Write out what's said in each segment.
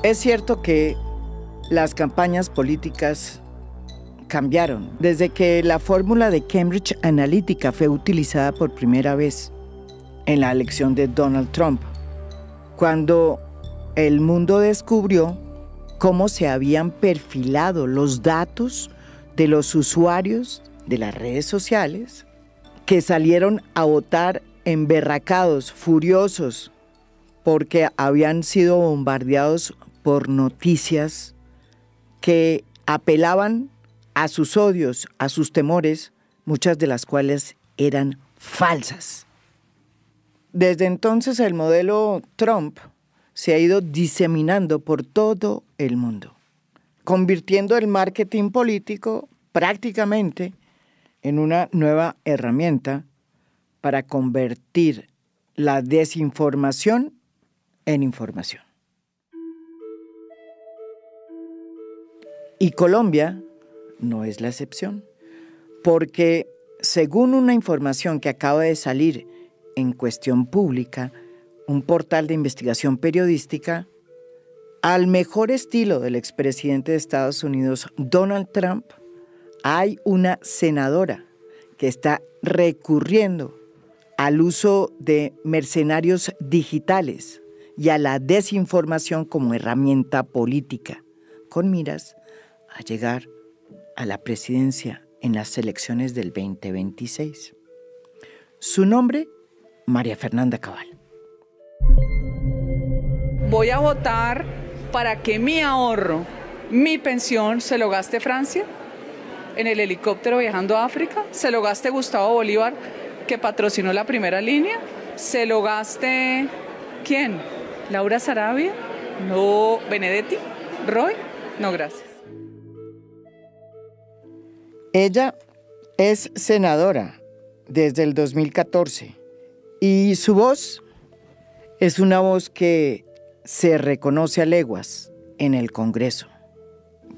Es cierto que las campañas políticas cambiaron desde que la fórmula de Cambridge Analytica fue utilizada por primera vez en la elección de Donald Trump, cuando el mundo descubrió cómo se habían perfilado los datos de los usuarios de las redes sociales que salieron a votar emberracados, furiosos, porque habían sido bombardeados por noticias que apelaban a sus odios, a sus temores, muchas de las cuales eran falsas. Desde entonces el modelo Trump se ha ido diseminando por todo el mundo, convirtiendo el marketing político prácticamente en una nueva herramienta para convertir la desinformación en información. Y Colombia no es la excepción, porque según una información que acaba de salir en Cuestión Pública, un portal de investigación periodística, al mejor estilo del expresidente de Estados Unidos, Donald Trump, hay una senadora que está recurriendo al uso de mercenarios digitales y a la desinformación como herramienta política, con miras a llegar a la presidencia en las elecciones del 2026. Su nombre, María Fernanda Cabal. Voy a votar para que mi ahorro, mi pensión, se lo gaste Francia en el helicóptero viajando a África, se lo gaste Gustavo Bolívar, que patrocinó la primera línea, se lo gaste, ¿quién? ¿Laura Sarabia? No, ¿Benedetti? ¿Roy? No, gracias. Ella es senadora desde el 2014 y su voz es una voz que se reconoce a leguas en el Congreso,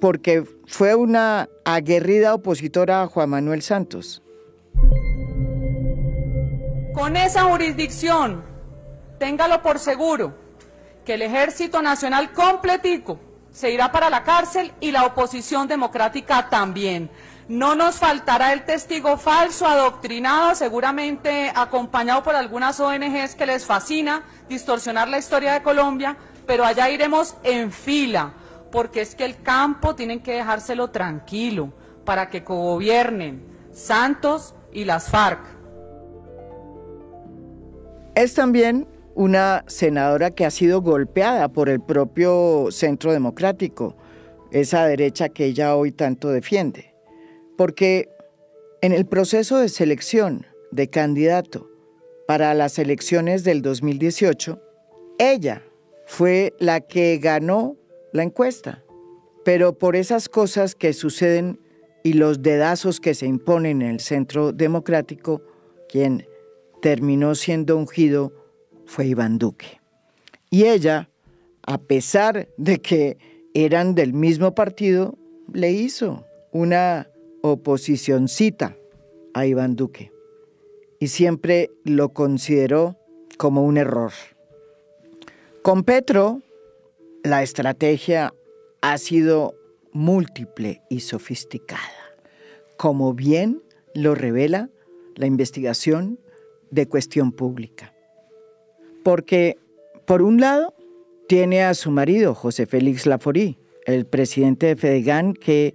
porque fue una aguerrida opositora a Juan Manuel Santos. Con esa jurisdicción, téngalo por seguro, que el Ejército Nacional completico se irá para la cárcel y la oposición democrática también. No nos faltará el testigo falso, adoctrinado, seguramente acompañado por algunas ONGs que les fascina distorsionar la historia de Colombia, pero allá iremos en fila, porque es que el campo tienen que dejárselo tranquilo para que cogobiernen Santos y las FARC. Es también una senadora que ha sido golpeada por el propio Centro Democrático, esa derecha que ella hoy tanto defiende. Porque en el proceso de selección de candidato para las elecciones del 2018, ella fue la que ganó la encuesta. Pero por esas cosas que suceden y los dedazos que se imponen en el Centro Democrático, quien terminó siendo ungido fue Iván Duque. Y ella, a pesar de que eran del mismo partido, le hizo una oposicioncita a Iván Duque y siempre lo consideró como un error. Con Petro, la estrategia ha sido múltiple y sofisticada, como bien lo revela la investigación de Cuestión Pública. Porque, por un lado, tiene a su marido, José Félix Laforí, el presidente de Fedegan, que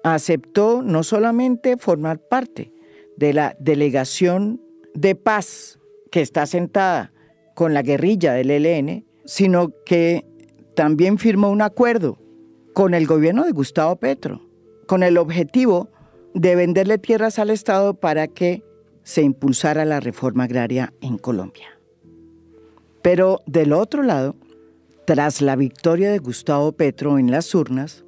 aceptó no solamente formar parte de la delegación de paz que está sentada con la guerrilla del ELN, sino que también firmó un acuerdo con el gobierno de Gustavo Petro, con el objetivo de venderle tierras al Estado para que se impulsara la reforma agraria en Colombia. Pero del otro lado, tras la victoria de Gustavo Petro en las urnas,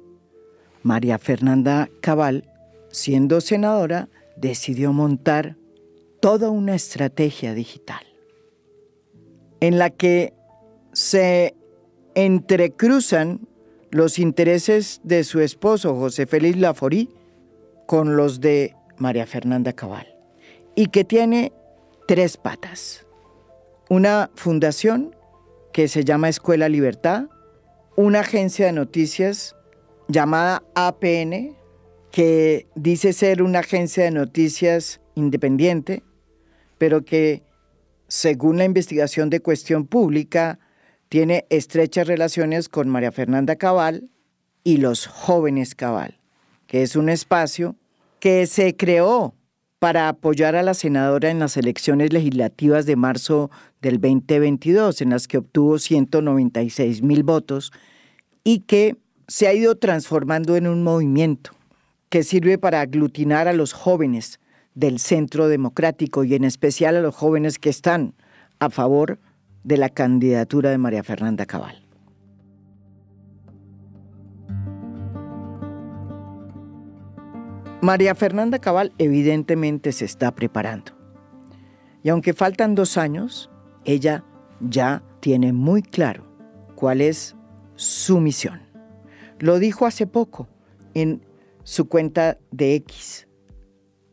María Fernanda Cabal, siendo senadora, decidió montar toda una estrategia digital en la que se entrecruzan los intereses de su esposo José Félix Laforí con los de María Fernanda Cabal, y que tiene 3 patas. Una fundación que se llama Escuela Libertad, una agencia de noticias llamada APN, que dice ser una agencia de noticias independiente, pero que, según la investigación de Cuestión Pública, tiene estrechas relaciones con María Fernanda Cabal y los Jóvenes Cabal, que es un espacio que se creó para apoyar a la senadora en las elecciones legislativas de marzo del 2022, en las que obtuvo 196,000 votos, y que se ha ido transformando en un movimiento que sirve para aglutinar a los jóvenes del Centro Democrático y en especial a los jóvenes que están a favor de la candidatura de María Fernanda Cabal. María Fernanda Cabal evidentemente se está preparando. Y aunque faltan 2 años, ella ya tiene muy claro cuál es su misión. Lo dijo hace poco en su cuenta de X,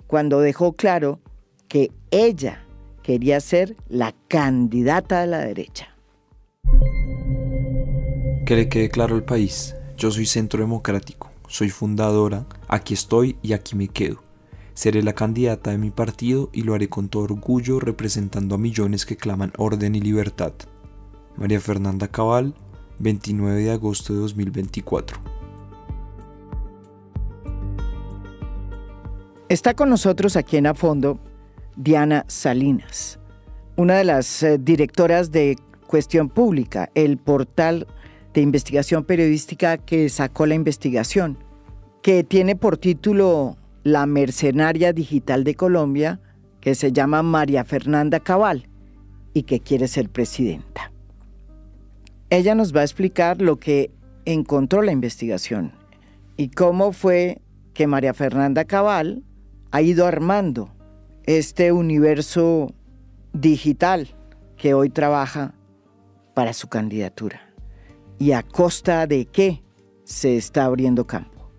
cuando dejó claro que ella quería ser la candidata de la derecha. Que le quede claro al país, yo soy Centro Democrático, soy fundadora, aquí estoy y aquí me quedo. Seré la candidata de mi partido y lo haré con todo orgullo representando a millones que claman orden y libertad. María Fernanda Cabal, 29 de agosto de 2024. Está con nosotros aquí en A Fondo Diana Salinas, una de las directoras de Cuestión Pública, el portal de investigación periodística que sacó la investigación, que tiene por título La mercenaria digital de Colombia, que se llama María Fernanda Cabal y que quiere ser presidenta. Ella nos va a explicar lo que encontró la investigación y cómo fue que María Fernanda Cabal ha ido armando este universo digital que hoy trabaja para su candidatura y a costa de qué se está abriendo campo.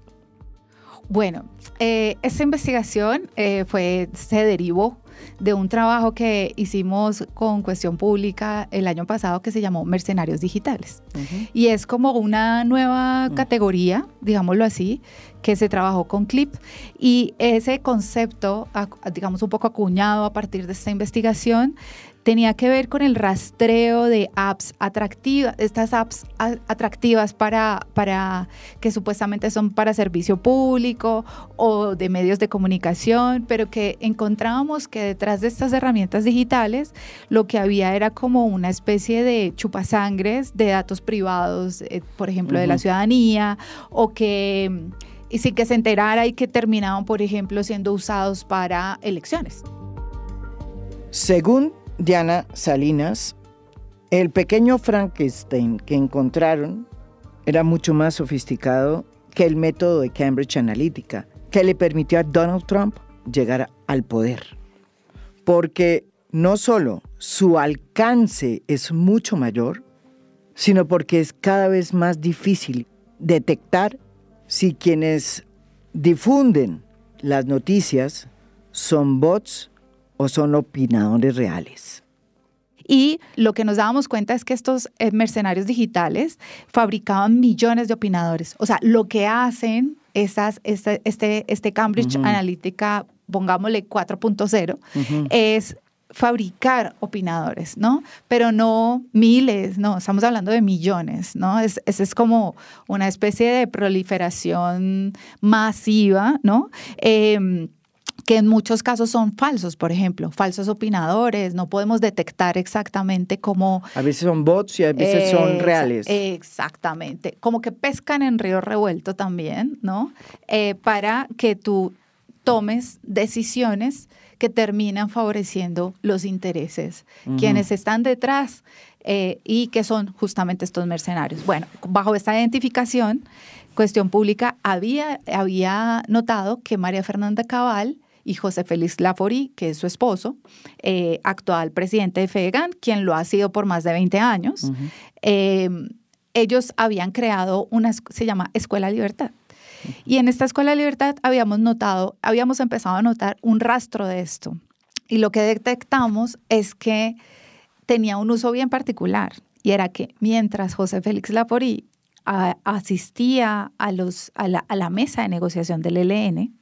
Bueno, esta investigación se derivó de un trabajo que hicimos con Cuestión Pública el año pasado que se llamó Mercenarios Digitales. Y es como una nueva categoría, digámoslo así, que se trabajó con Clip. Y ese concepto, digamos un poco acuñado a partir de esta investigación, tenía que ver con el rastreo de apps atractivas, estas apps atractivas para que supuestamente son para servicio público o de medios de comunicación, pero que encontrábamos que detrás de estas herramientas digitales lo que había era como una especie de chupasangres de datos privados, por ejemplo, de la ciudadanía, o que y sin que se enterara y que terminaban, por ejemplo, siendo usados para elecciones. Según Diana Salinas, el pequeño Frankenstein que encontraron era mucho más sofisticado que el método de Cambridge Analytica, que le permitió a Donald Trump llegar al poder. Porque no solo su alcance es mucho mayor, sino porque es cada vez más difícil detectar si quienes difunden las noticias son bots o son opinadores reales. Y lo que nos dábamos cuenta es que estos mercenarios digitales fabricaban millones de opinadores. O sea, lo que hacen este Cambridge Analytica, pongámosle 4.0, es fabricar opinadores, ¿no? Pero no miles, no, estamos hablando de millones, ¿no? Es como una especie de proliferación masiva, ¿no? Que en muchos casos son falsos, por ejemplo, falsos opinadores, no podemos detectar exactamente cómo... A veces son bots y a veces son reales. Exactamente, como que pescan en río revuelto también, ¿no? Para que tú tomes decisiones que terminan favoreciendo los intereses, quienes están detrás y que son justamente estos mercenarios. Bueno, bajo esta identificación, Cuestión Pública había notado que María Fernanda Cabal y José Félix Laforí, que es su esposo, actual presidente de FEDEGAN, quien lo ha sido por más de 20 años, ellos habían creado se llama Escuela Libertad. Y en esta Escuela Libertad habíamos empezado a notar un rastro de esto. Y lo que detectamos es que tenía un uso bien particular, y era que mientras José Félix Laforí asistía a la mesa de negociación del ELN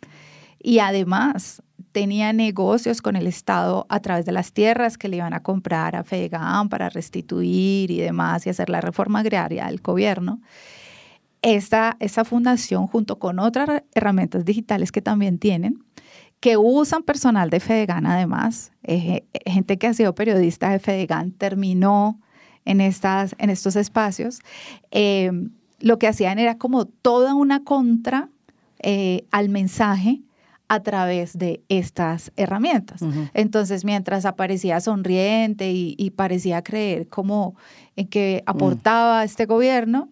y además tenía negocios con el Estado a través de las tierras que le iban a comprar a Fedegan para restituir y demás y hacer la reforma agraria del gobierno. Esta fundación, junto con otras herramientas digitales que también tienen, que usan personal de Fedegan además, gente que ha sido periodista de Fedegan, terminó en estos espacios, lo que hacían era como toda una contra al mensaje a través de estas herramientas. Uh-huh. Entonces, mientras aparecía sonriente y parecía creer como en que aportaba este gobierno,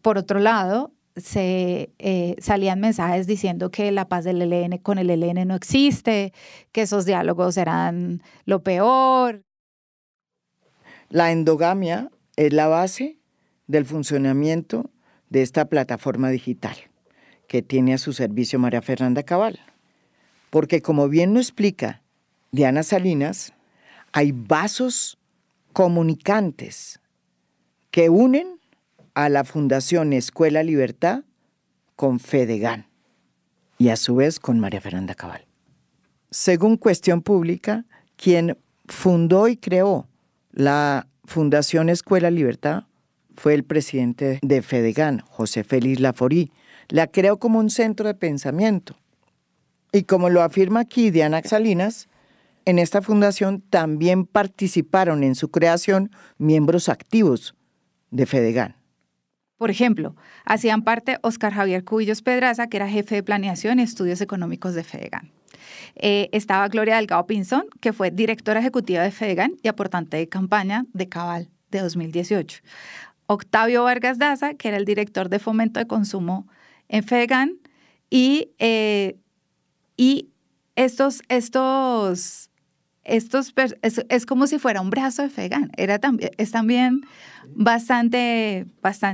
por otro lado, salían mensajes diciendo que la paz del ELN con el ELN no existe, que esos diálogos eran lo peor. La endogamia es la base del funcionamiento de esta plataforma digital que tiene a su servicio María Fernanda Cabal. Porque como bien lo explica Diana Salinas, hay vasos comunicantes que unen a la Fundación Escuela Libertad con Fedegan y a su vez con María Fernanda Cabal. Según Cuestión Pública, quien fundó y creó la Fundación Escuela Libertad fue el presidente de Fedegan, José Félix Laforí. La creó como un centro de pensamiento. Y como lo afirma aquí Diana Salinas, en esta fundación también participaron en su creación miembros activos de Fedegan. Por ejemplo, hacían parte Óscar Javier Cubillos Pedraza, que era jefe de planeación y estudios económicos de Fedegan. Estaba Gloria Delgado Pinzón, que fue directora ejecutiva de Fedegan y aportante de campaña de Cabal de 2018. Octavio Vargas Daza, que era el director de fomento de consumo en Fedegan, y estos es como si fuera un brazo de Fedegan. Es también bastante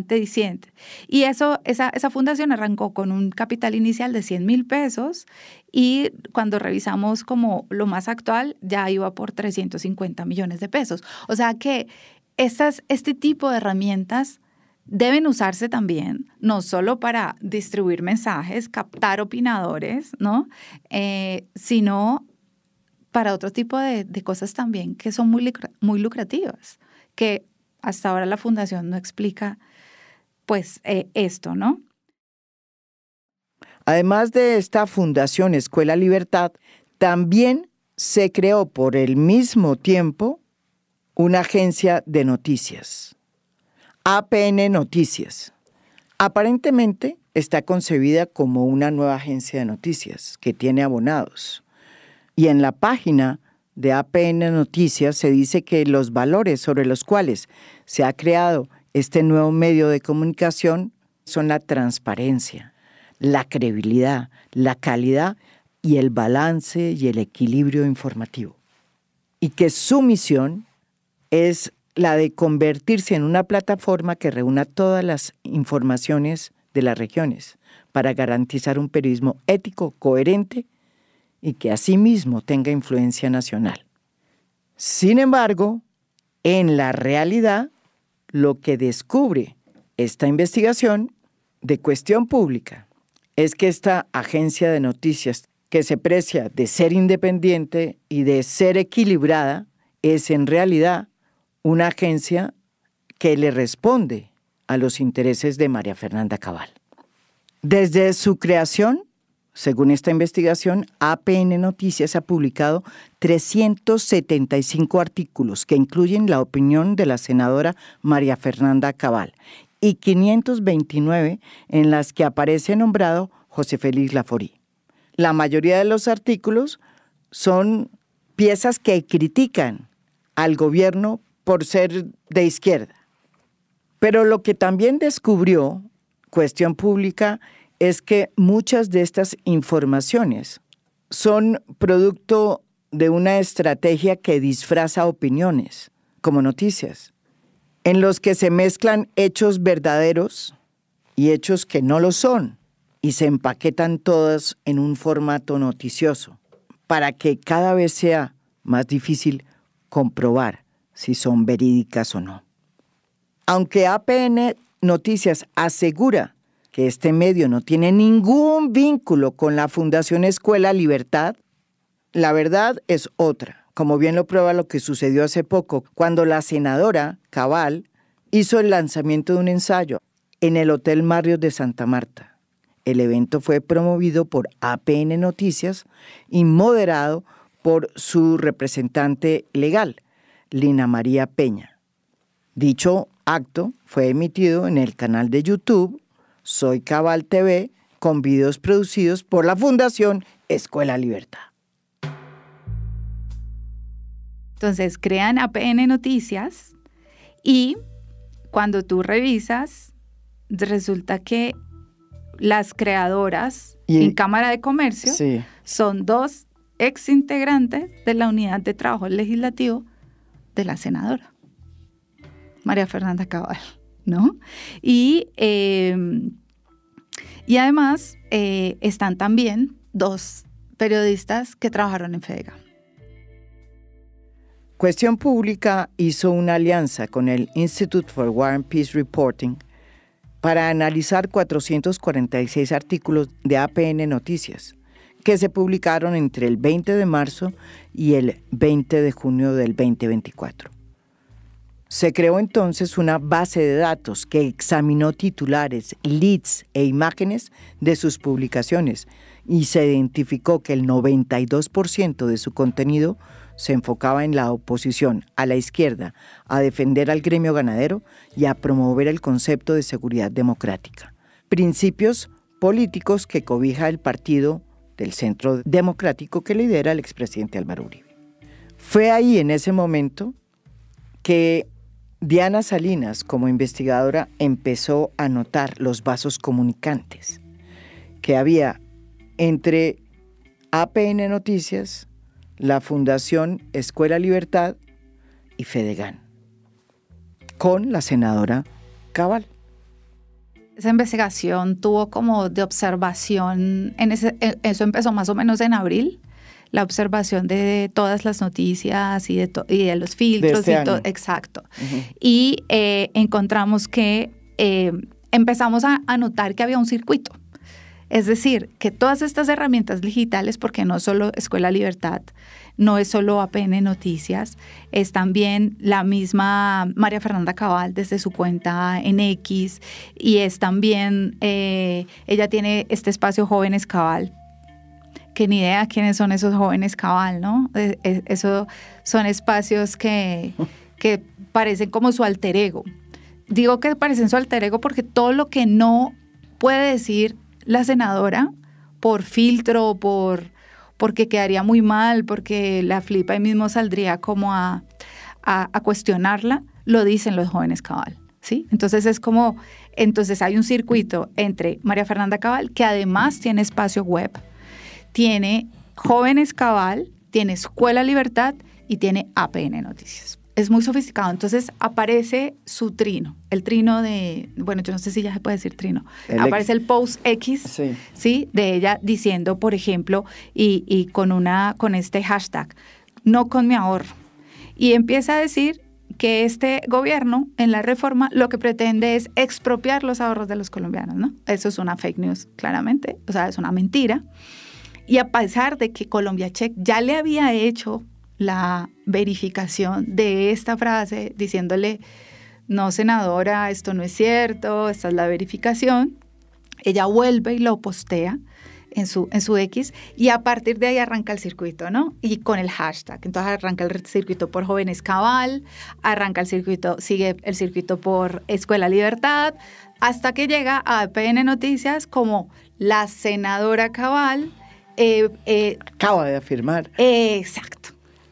diciente. Y esa fundación arrancó con un capital inicial de 100,000 pesos y cuando revisamos como lo más actual ya iba por 350 millones de pesos. O sea que este tipo de herramientas deben usarse también, no solo para distribuir mensajes, captar opinadores, ¿no? Sino para otro tipo de cosas también que son muy lucrativas, que hasta ahora la Fundación no explica, pues, esto, ¿no? Además de esta Fundación Escuela Libertad, también se creó por el mismo tiempo una agencia de noticias, APN Noticias. Aparentemente está concebida como una nueva agencia de noticias que tiene abonados. Y en la página de APN Noticias se dice que los valores sobre los cuales se ha creado este nuevo medio de comunicación son la transparencia, la credibilidad, la calidad y el balance y el equilibrio informativo. Y que su misión es la de convertirse en una plataforma que reúna todas las informaciones de las regiones para garantizar un periodismo ético, coherente y que asimismo tenga influencia nacional. Sin embargo, en la realidad, lo que descubre esta investigación de Cuestión Pública es que esta agencia de noticias, que se precia de ser independiente y de ser equilibrada, es en realidad una agencia que le responde a los intereses de María Fernanda Cabal. Desde su creación, según esta investigación, APN Noticias ha publicado 375 artículos que incluyen la opinión de la senadora María Fernanda Cabal y 529 en las que aparece nombrado José Félix Laforí. La mayoría de los artículos son piezas que critican al gobierno por ser de izquierda. Pero lo que también descubrió Cuestión Pública es que muchas de estas informaciones son producto de una estrategia que disfraza opiniones como noticias, en los que se mezclan hechos verdaderos y hechos que no lo son, y se empaquetan todas en un formato noticioso, para que cada vez sea más difícil comprobar si son verídicas o no. Aunque APN Noticias asegura que este medio no tiene ningún vínculo con la Fundación Escuela Libertad, la verdad es otra, como bien lo prueba lo que sucedió hace poco, cuando la senadora Cabal hizo el lanzamiento de un ensayo en el Hotel Marriott de Santa Marta. El evento fue promovido por APN Noticias y moderado por su representante legal, Lina María Peña. Dicho acto fue emitido en el canal de YouTube Soy Cabal TV con videos producidos por la Fundación Escuela Libertad. Entonces crean APN Noticias y cuando tú revisas, resulta que las creadoras en Cámara de Comercio son 2 exintegrantes de la Unidad de Trabajo Legislativo de la senadora, María Fernanda Cabal, ¿no? Y además están también 2 periodistas que trabajaron en FEDEGAM. Cuestión Pública hizo una alianza con el Institute for War and Peace Reporting para analizar 446 artículos de APN Noticias que se publicaron entre el 20 de marzo y el 20 de junio del 2024. Se creó entonces una base de datos que examinó titulares, leads e imágenes de sus publicaciones y se identificó que el 92% de su contenido se enfocaba en la oposición a la izquierda, a defender al gremio ganadero y a promover el concepto de seguridad democrática. Principios políticos que cobija el partido del Centro Democrático que lidera el expresidente Álvaro Uribe. Fue ahí en ese momento que Diana Salinas, como investigadora, empezó a notar los vasos comunicantes que había entre APN Noticias, la Fundación Escuela Libertad y FEDEGAM, con la senadora Cabal. Esa investigación tuvo como de observación, eso empezó más o menos en abril, la observación de todas las noticias y de los filtros. De este año. Exacto. Uh-huh. Y encontramos que empezamos a notar que había un circuito. Es decir, que todas estas herramientas digitales, porque no solo Escuela Libertad, no es solo APN Noticias, es también la misma María Fernanda Cabal desde su cuenta en X y es también, ella tiene este espacio Jóvenes Cabal, que ni idea quiénes son esos Jóvenes Cabal, ¿no? Eso son espacios que parecen como su alter ego. Digo que parecen su alter ego porque todo lo que no puede decir la senadora por filtro, porque quedaría muy mal, porque la flipa ahí mismo saldría como a cuestionarla, lo dicen los Jóvenes Cabal, ¿sí? Entonces entonces hay un circuito entre María Fernanda Cabal, que además tiene espacio web, tiene Jóvenes Cabal, tiene Escuela Libertad y tiene APN Noticias. Es muy sofisticado. Entonces aparece su trino, el trino de, bueno, yo no sé si ya se puede decir trino, aparece el post X, sí, de ella diciendo, por ejemplo, y con este hashtag, no con mi ahorro. Y empieza a decir que este gobierno en la reforma lo que pretende es expropiar los ahorros de los colombianos, ¿no? Eso es una fake news, claramente, o sea, es una mentira. Y a pesar de que Colombia Check ya le había hecho la verificación de esta frase diciéndole, no senadora, esto no es cierto, esta es la verificación, ella vuelve y lo postea en su X y a partir de ahí arranca el circuito, ¿no? Y con el hashtag, entonces arranca el circuito por Jóvenes Cabal, arranca el circuito, sigue el circuito por Escuela Libertad, hasta que llega a APN Noticias como la senadora Cabal acaba de afirmar. Exacto.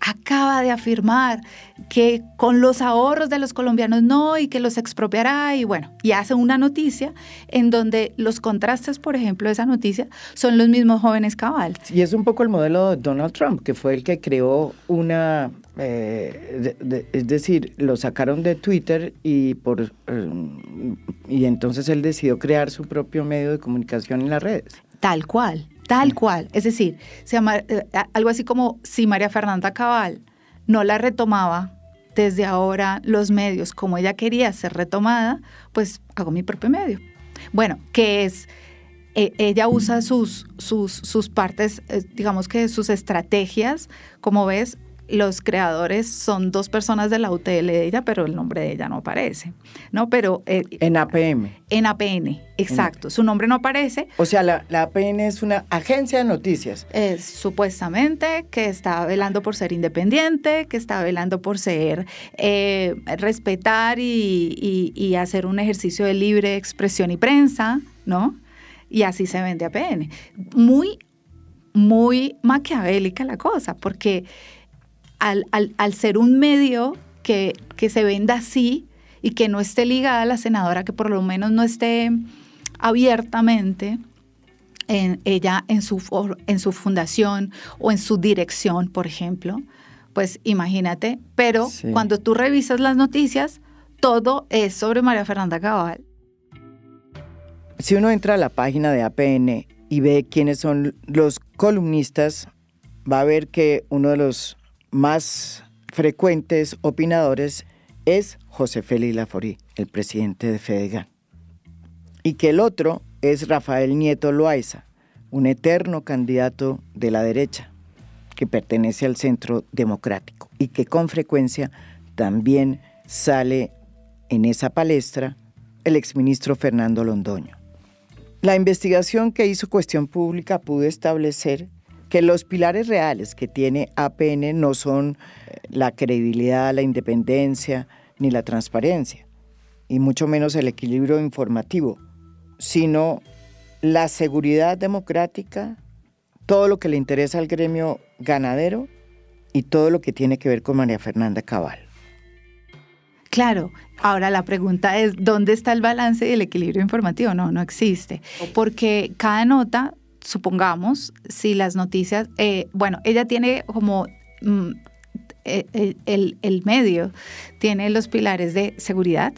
Acaba de afirmar que con los ahorros de los colombianos no y que los expropiará y bueno, y hace una noticia en donde los contrastes, por ejemplo, de esa noticia son los mismos Jóvenes Cabal. Y es un poco el modelo de Donald Trump, que fue el que creó una, es decir, lo sacaron de Twitter y entonces él decidió crear su propio medio de comunicación en las redes. Tal cual. Es decir, algo así como si María Fernanda Cabal no la retomaba desde ahora los medios, como ella quería ser retomada, pues hago mi propio medio. Bueno, que es, ella usa sus partes, digamos que sus estrategias, como ves, los creadores son 2 personas de la UTL de ella, pero el nombre de ella no aparece, ¿no? Pero en APM. En APN, exacto. Su nombre no aparece. O sea, la APN es una agencia de noticias. Supuestamente que está velando por ser independiente, que está velando por ser, respetar y hacer un ejercicio de libre expresión y prensa, ¿no? Y así se vende APN. Muy, muy maquiavélica la cosa, porque al ser un medio que se venda así y que no esté ligada a la senadora, que por lo menos no esté abiertamente ella en su fundación o en su dirección, por ejemplo, pues imagínate, pero sí, cuando tú revisas las noticias, todo es sobre María Fernanda Cabal. Si uno entra a la página de APN y ve quiénes son los columnistas, va a ver que uno de los más frecuentes opinadores es José Félix Laforí, el presidente de Fedegan. Y que el otro es Rafael Nieto Loaiza, un eterno candidato de la derecha que pertenece al Centro Democrático y que con frecuencia también sale en esa palestra el exministro Fernando Londoño. La investigación que hizo Cuestión Pública pudo establecer que los pilares reales que tiene APN no son la credibilidad, la independencia ni la transparencia, y mucho menos el equilibrio informativo, sino la seguridad democrática, todo lo que le interesa al gremio ganadero y todo lo que tiene que ver con María Fernanda Cabal. Claro, ahora la pregunta es, ¿dónde está el balance y el equilibrio informativo? No existe, porque cada nota, supongamos, si las noticias, ella tiene como el medio, tiene los pilares de seguridad.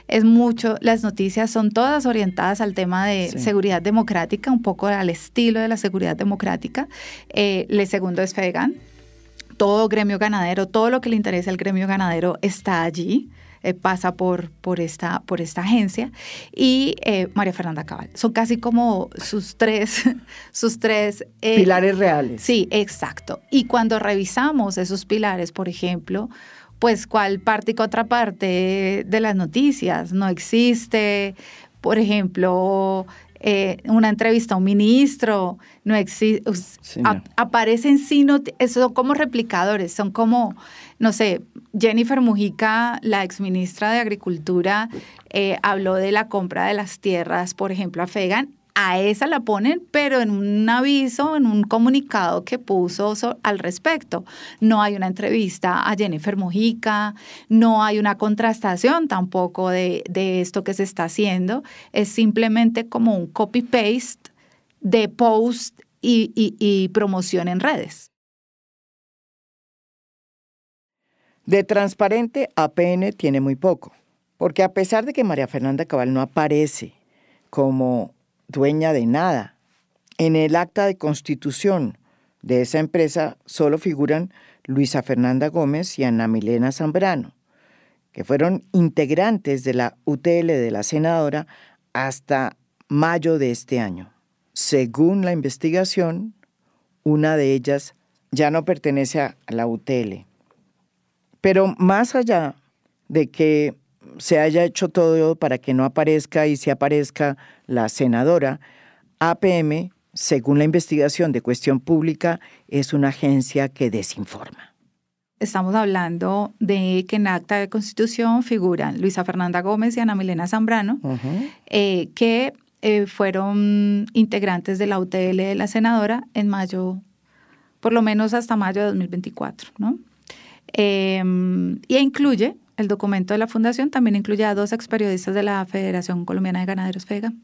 Es mucho, las noticias son todas orientadas al tema de seguridad democrática, un poco al estilo de la seguridad democrática. El segundo es Fedegan. Todo gremio ganadero, todo lo que le interesa al gremio ganadero está allí, pasa por esta agencia. Y María Fernanda Cabal. Son casi como sus tres pilares reales. Sí, exacto. Y cuando revisamos esos pilares, por ejemplo, pues cuál parte y contraparte de las noticias no existe. Por ejemplo, una entrevista a un ministro no existe. Sí, no. Aparecen son como replicadores, son como, no sé, Jennifer Mujica, la exministra de Agricultura, habló de la compra de las tierras, por ejemplo, a Fedegan. A esa la ponen, pero en un aviso, en un comunicado que puso al respecto. No hay una entrevista a Jennifer Mujica, no hay una contrastación tampoco de esto que se está haciendo. Es simplemente como un copy-paste de post y promoción en redes. De transparente, APN tiene muy poco, porque a pesar de que María Fernanda Cabal no aparece como dueña de nada, en el acta de constitución de esa empresa solo figuran Luisa Fernanda Gómez y Ana Milena Zambrano, que fueron integrantes de la UTL de la senadora hasta mayo de este año. Según la investigación, una de ellas ya no pertenece a la UTL. Pero más allá de que se haya hecho todo para que no aparezca y si aparezca la senadora, APM, según la investigación de Cuestión Pública, es una agencia que desinforma. Estamos hablando de que en el acta de constitución figuran Luisa Fernanda Gómez y Ana Milena Zambrano, que fueron integrantes de la UTL de la senadora en mayo, por lo menos hasta mayo de 2024, ¿no? Y incluye, el documento de la fundación también incluye a 2 experiodistas de la Federación Colombiana de Ganaderos, Fedegan.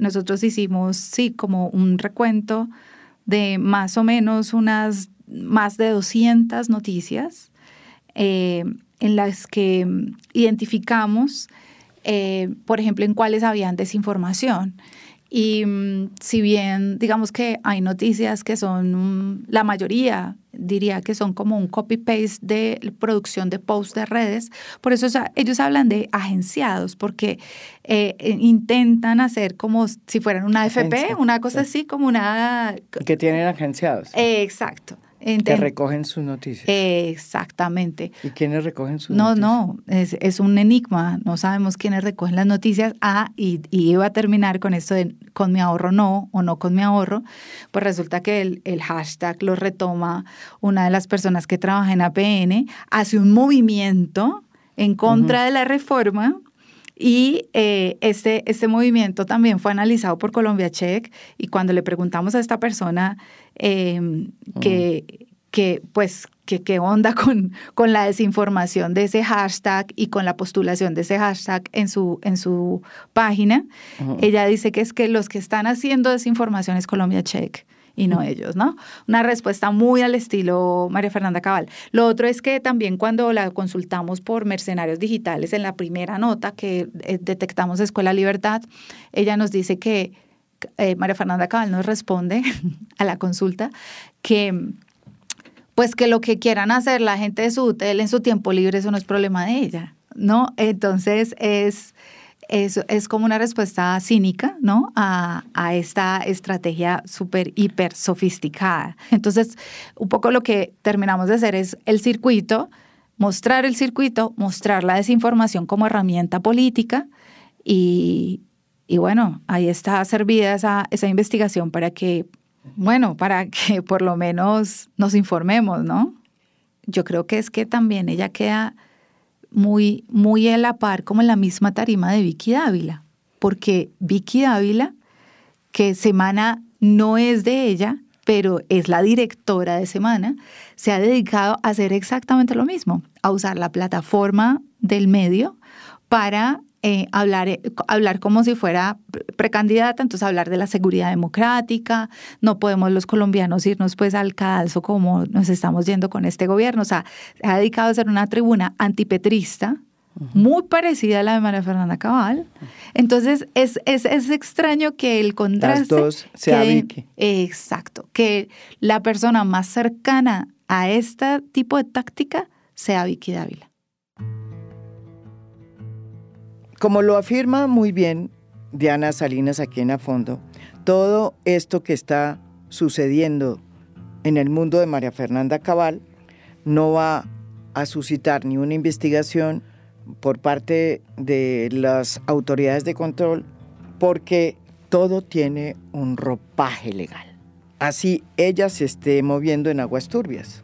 Nosotros hicimos, como un recuento de más o menos unas más de 200 noticias en las que identificamos, por ejemplo, en cuáles habían desinformación. Y si bien digamos que hay noticias que son, la mayoría diría que son como un copy-paste de producción de posts de redes, por eso ellos hablan de agenciados, porque intentan hacer como si fueran una AFP, una cosa así, como una... Que tienen agenciados. Exacto. Que recogen sus noticias. Exactamente. ¿Y quiénes recogen sus noticias? No, es un enigma. No sabemos quiénes recogen las noticias. Y iba a terminar con esto de con mi ahorro no, o no con mi ahorro. Pues resulta que el hashtag lo retoma una de las personas que trabaja en APN, hace un movimiento en contra de la reforma. Y este movimiento también fue analizado por Colombia Check, y cuando le preguntamos a esta persona qué onda con la desinformación de ese hashtag y con la postulación de ese hashtag en su página, ella dice que es que los que están haciendo desinformación es Colombia Check y no ellos, ¿no? Una respuesta muy al estilo María Fernanda Cabal. Lo otro es que también cuando la consultamos por Mercenarios Digitales, en la primera nota que detectamos Escuela Libertad, ella nos dice que María Fernanda Cabal nos responde a la consulta que pues que lo que quieran hacer la gente de su hotel en su tiempo libre, eso no es problema de ella, ¿no? Entonces es como una respuesta cínica, ¿no? A esta estrategia súper, hiper sofisticada. Entonces, un poco lo que terminamos de hacer es el circuito, mostrar la desinformación como herramienta política y bueno, ahí está servida esa investigación para que por lo menos nos informemos, ¿no? Yo creo que es que también ella queda muy, muy a la par, como en la misma tarima de Vicky Dávila, porque Vicky Dávila, que Semana no es de ella, pero es la directora de Semana, se ha dedicado a hacer exactamente lo mismo, a usar la plataforma del medio para hablar como si fuera precandidata, entonces hablar de la seguridad democrática. No podemos los colombianos irnos pues al cadalso como nos estamos yendo con este gobierno. O sea, se ha dedicado a ser una tribuna antipetrista, muy parecida a la de María Fernanda Cabal. Entonces es extraño que el contraste... Las dos sea Vicky. Exacto, que la persona más cercana a este tipo de táctica sea Vicky Dávila. Como lo afirma muy bien Diana Salinas aquí en A Fondo, todo esto que está sucediendo en el mundo de María Fernanda Cabal no va a suscitar ni una investigación por parte de las autoridades de control, porque todo tiene un ropaje legal. Así ella se esté moviendo en aguas turbias.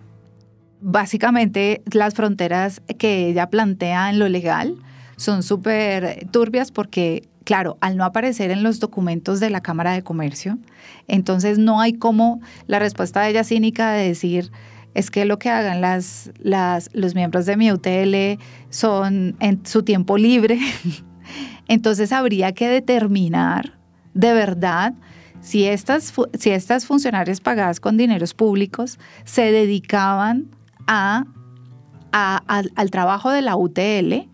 Básicamente, las fronteras que ella plantea en lo legal son súper turbias porque, claro, al no aparecer en los documentos de la Cámara de Comercio, entonces no hay como la respuesta de ella cínica de decir es que lo que hagan los miembros de mi UTL son en su tiempo libre. Entonces habría que determinar de verdad si estas funcionarias pagadas con dineros públicos se dedicaban al trabajo de la UTL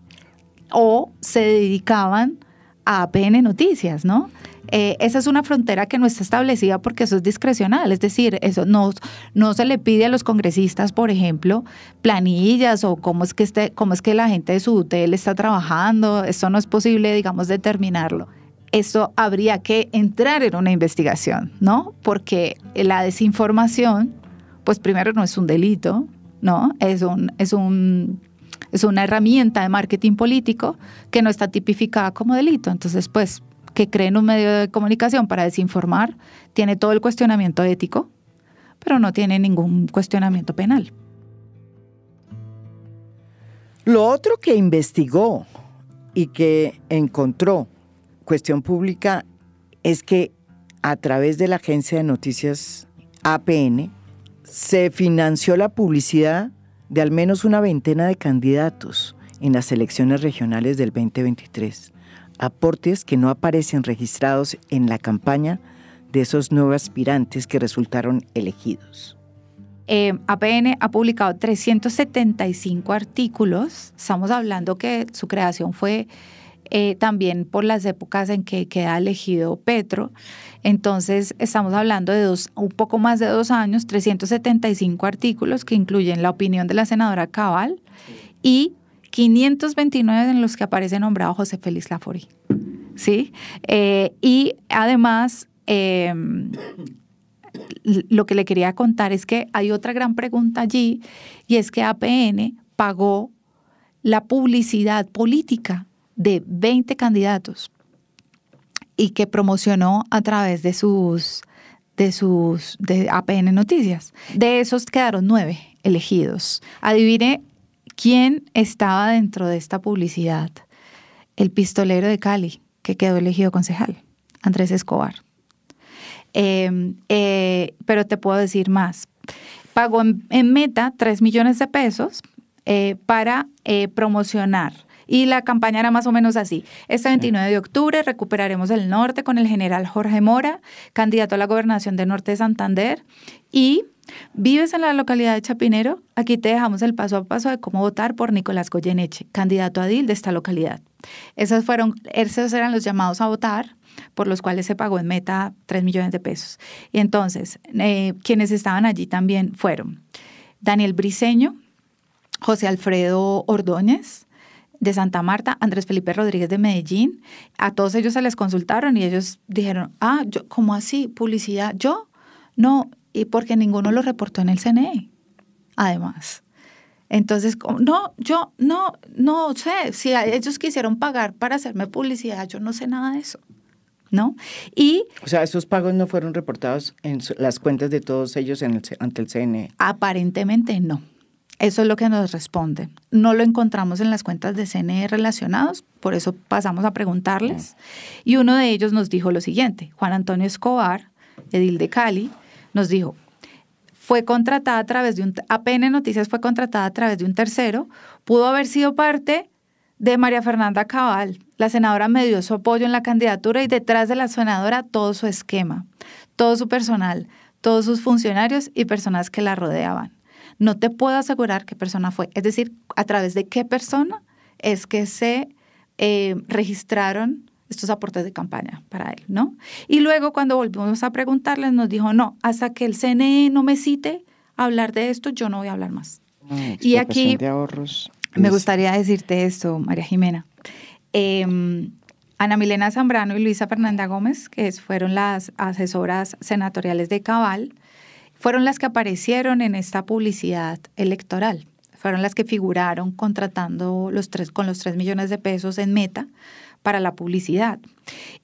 o se dedicaban a APN Noticias, ¿no? Esa es una frontera que no está establecida porque eso es discrecional, es decir, eso no se le pide a los congresistas, por ejemplo, planillas o cómo es que la gente de su UTL está trabajando. Esto no es posible, digamos, determinarlo. Esto habría que entrar en una investigación, ¿no? Porque la desinformación, pues primero no es un delito, ¿no? Es una herramienta de marketing político que no está tipificada como delito. Entonces, pues, que creen un medio de comunicación para desinformar tiene todo el cuestionamiento ético, pero no tiene ningún cuestionamiento penal. Lo otro que investigó y que encontró Cuestión Pública es que a través de la agencia de noticias APN se financió la publicidad de al menos una veintena de candidatos en las elecciones regionales del 2023, aportes que no aparecen registrados en la campaña de esos nuevos aspirantes que resultaron elegidos. APN ha publicado 375 artículos, estamos hablando que su creación fue también por las épocas en que queda elegido Petro. Entonces, estamos hablando de un poco más de 2 años, 375 artículos que incluyen la opinión de la senadora Cabal y 529 en los que aparece nombrado José Félix Laforí. ¿Sí? Y además, lo que le quería contar es que hay otra gran pregunta allí, y es que APN pagó la publicidad política de 20 candidatos y que promocionó a través de APN Noticias. De esos quedaron 9 elegidos. Adivine quién estaba dentro de esta publicidad. El pistolero de Cali, que quedó elegido concejal, Andrés Escobar. Pero te puedo decir más. Pagó en Meta 3 millones de pesos para promocionar. Y la campaña era más o menos así. Este 29 de octubre recuperaremos el norte con el general Jorge Mora, candidato a la gobernación del norte de Santander. Y ¿vives en la localidad de Chapinero? Aquí te dejamos el paso a paso de cómo votar por Nicolás Goyeneche, candidato a edil de esta localidad. Esos eran los llamados a votar, por los cuales se pagó en Meta 3 millones de pesos. Y entonces, quienes estaban allí también fueron Daniel Briceño, José Alfredo Ordóñez, de Santa Marta, Andrés Felipe Rodríguez de Medellín. A todos ellos se les consultaron y ellos dijeron, ¿cómo así? ¿Publicidad? ¿Yo? No, y porque ninguno lo reportó en el CNE, además. Entonces, yo no sé, si ellos quisieron pagar para hacerme publicidad, yo no sé nada de eso, ¿no? O sea, esos pagos no fueron reportados en las cuentas de todos ellos ante el CNE. Aparentemente no. Eso es lo que nos responde. No lo encontramos en las cuentas de CNE relacionados, por eso pasamos a preguntarles. Y uno de ellos nos dijo lo siguiente: Juan Antonio Escobar, edil de Cali, nos dijo, fue contratada a través de APN Noticias fue contratada a través de un tercero, pudo haber sido parte de María Fernanda Cabal. La senadora me dio su apoyo en la candidatura y detrás de la senadora todo su esquema, todo su personal, todos sus funcionarios y personas que la rodeaban. No te puedo asegurar qué persona fue, es decir, a través de qué persona es que se registraron estos aportes de campaña para él, ¿no? Y luego cuando volvimos a preguntarles nos dijo, no, hasta que el CNE no me cite a hablar de esto, yo no voy a hablar más. Y aquí me gustaría decirte esto, María Jimena. Ana Milena Zambrano y Luisa Fernanda Gómez, que fueron las asesoras senatoriales de Cabal, fueron las que aparecieron en esta publicidad electoral. Fueron las que figuraron contratando con los 3 millones de pesos en Meta para la publicidad.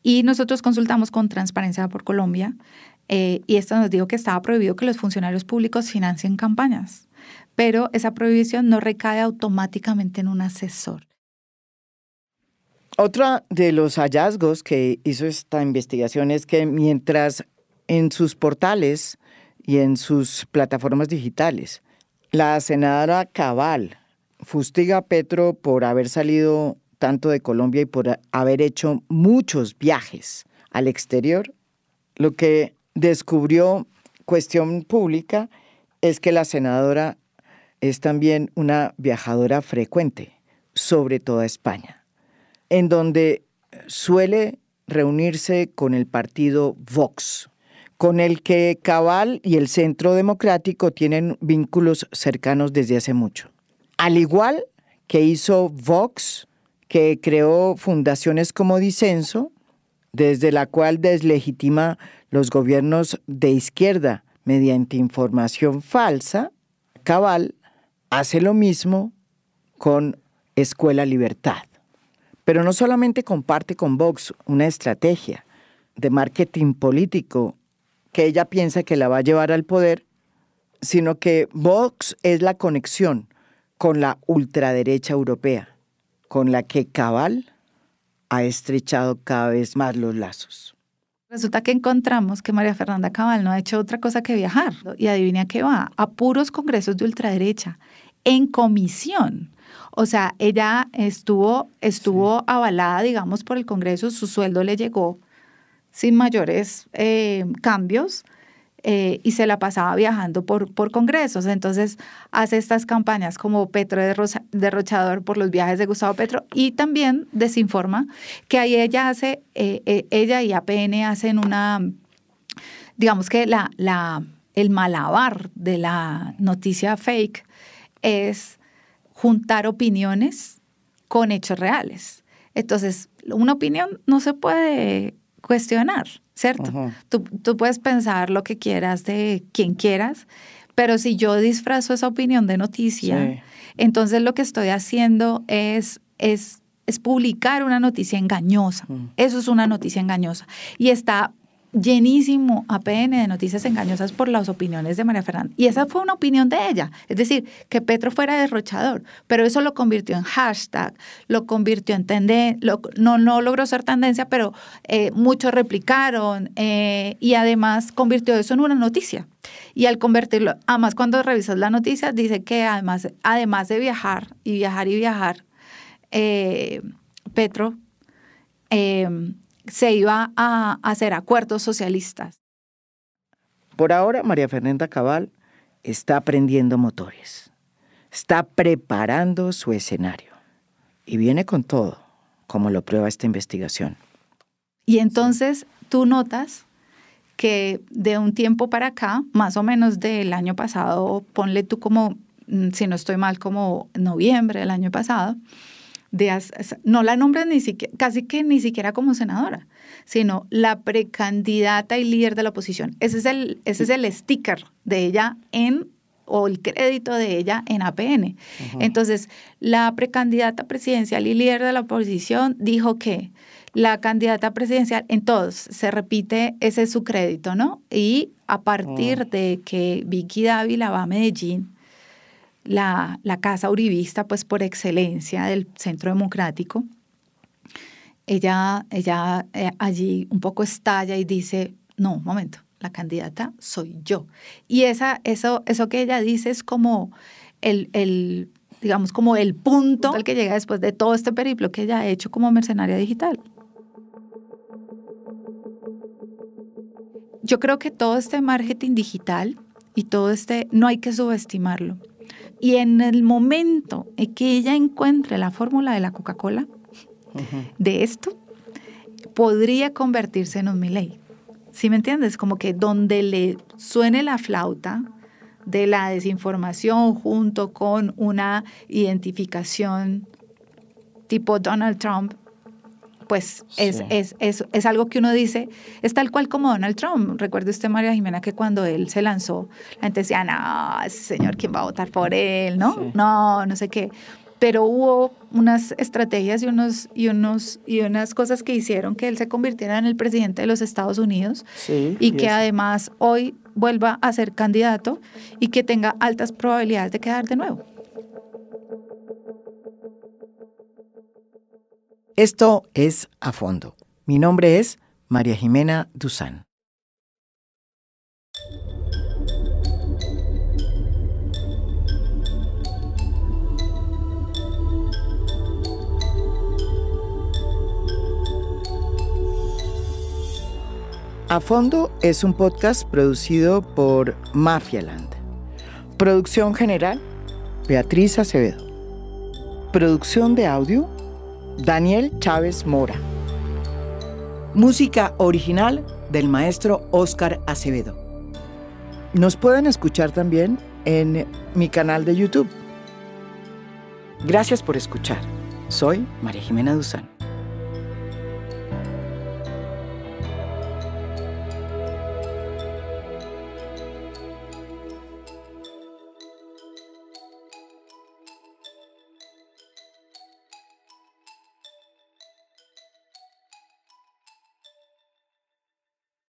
Y nosotros consultamos con Transparencia por Colombia y esto nos dijo que estaba prohibido que los funcionarios públicos financien campañas, pero esa prohibición no recae automáticamente en un asesor. Otro de los hallazgos que hizo esta investigación es que mientras en sus portales y en sus plataformas digitales la senadora Cabal fustiga a Petro por haber salido tanto de Colombia y por haber hecho muchos viajes al exterior, lo que descubrió Cuestión Pública es que la senadora es también una viajadora frecuente, sobre toda España, en donde suele reunirse con el partido Vox, con el que Cabal y el Centro Democrático tienen vínculos cercanos desde hace mucho. Al igual que hizo Vox, que creó fundaciones como Disenso, desde la cual deslegitima los gobiernos de izquierda mediante información falsa, Cabal hace lo mismo con Escuela Libertad. Pero no solamente comparte con Vox una estrategia de marketing político que ella piensa que la va a llevar al poder, sino que Vox es la conexión con la ultraderecha europea, con la que Cabal ha estrechado cada vez más los lazos. Resulta que encontramos que María Fernanda Cabal no ha hecho otra cosa que viajar. Y adivina qué va, a puros congresos de ultraderecha, en comisión. O sea, ella estuvo avalada, digamos, por el Congreso, su sueldo le llegó sin mayores cambios, y se la pasaba viajando por congresos. Entonces hace estas campañas como Petro derrochador por los viajes de Gustavo Petro, y también desinforma, que ahí ella y APN hacen una, digamos que el malabar de la noticia fake es juntar opiniones con hechos reales. Entonces, una opinión no se puede cuestionar, ¿cierto? Uh-huh. Tú puedes pensar lo que quieras de quien quieras, pero si yo disfrazo esa opinión de noticia, entonces lo que estoy haciendo es publicar una noticia engañosa. Eso es una noticia engañosa. Y está llenísimo APN de noticias engañosas por las opiniones de María Fernanda. Y esa fue una opinión de ella. Es decir, que Petro fuera derrochador, pero eso lo convirtió en hashtag, lo convirtió en tendencia, no logró ser tendencia, pero muchos replicaron y además convirtió eso en una noticia. Y al convertirlo, además cuando revisas la noticia, dice que además de viajar, Petro se iba a hacer acuerdos socialistas. Por ahora, María Fernanda Cabal está aprendiendo motores, está preparando su escenario y viene con todo, como lo prueba esta investigación. Y entonces tú notas que de un tiempo para acá, más o menos del año pasado, ponle tú como, si no estoy mal, como noviembre del año pasado, no la nombran casi que ni siquiera como senadora, sino la precandidata y líder de la oposición. Ese es el sticker de ella o el crédito de ella en APN. Uh-huh. Entonces, la precandidata presidencial y líder de la oposición dijo que la candidata presidencial, en todos se repite, ese es su crédito, ¿no? Y a partir de que Vicky Dávila va a Medellín, la casa uribista, pues por excelencia del Centro Democrático, ella allí un poco estalla y dice, no, un momento, la candidata soy yo. Y eso que ella dice es como digamos, como el punto al que llega después de todo este periplo que ella ha hecho como mercenaria digital. Yo creo que todo este marketing digital y todo no hay que subestimarlo. Y en el momento en que ella encuentre la fórmula de la Coca-Cola, uh-huh, de esto, podría convertirse en un Milei. ¿Sí me entiendes? Como que donde le suene la flauta de la desinformación junto con una identificación tipo Donald Trump, pues sí, es algo que uno dice, es tal cual como Donald Trump. Recuerde usted, María Jimena, que cuando él se lanzó, la gente decía, no, ese señor, ¿quién va a votar por él? ¿No? Sí. No sé qué. Pero hubo unas estrategias y unas cosas que hicieron que él se convirtiera en el presidente de los Estados Unidos, sí, y que además hoy vuelva a ser candidato y que tenga altas probabilidades de quedar de nuevo. Esto es A Fondo. Mi nombre es María Jimena Duzán. A Fondo es un podcast producido por Mafialand. Producción general, Beatriz Acevedo. Producción de audio, Daniel Chávez Mora. Música original del maestro Óscar Acevedo. Nos pueden escuchar también en mi canal de YouTube. Gracias por escuchar. Soy María Jimena Duzán.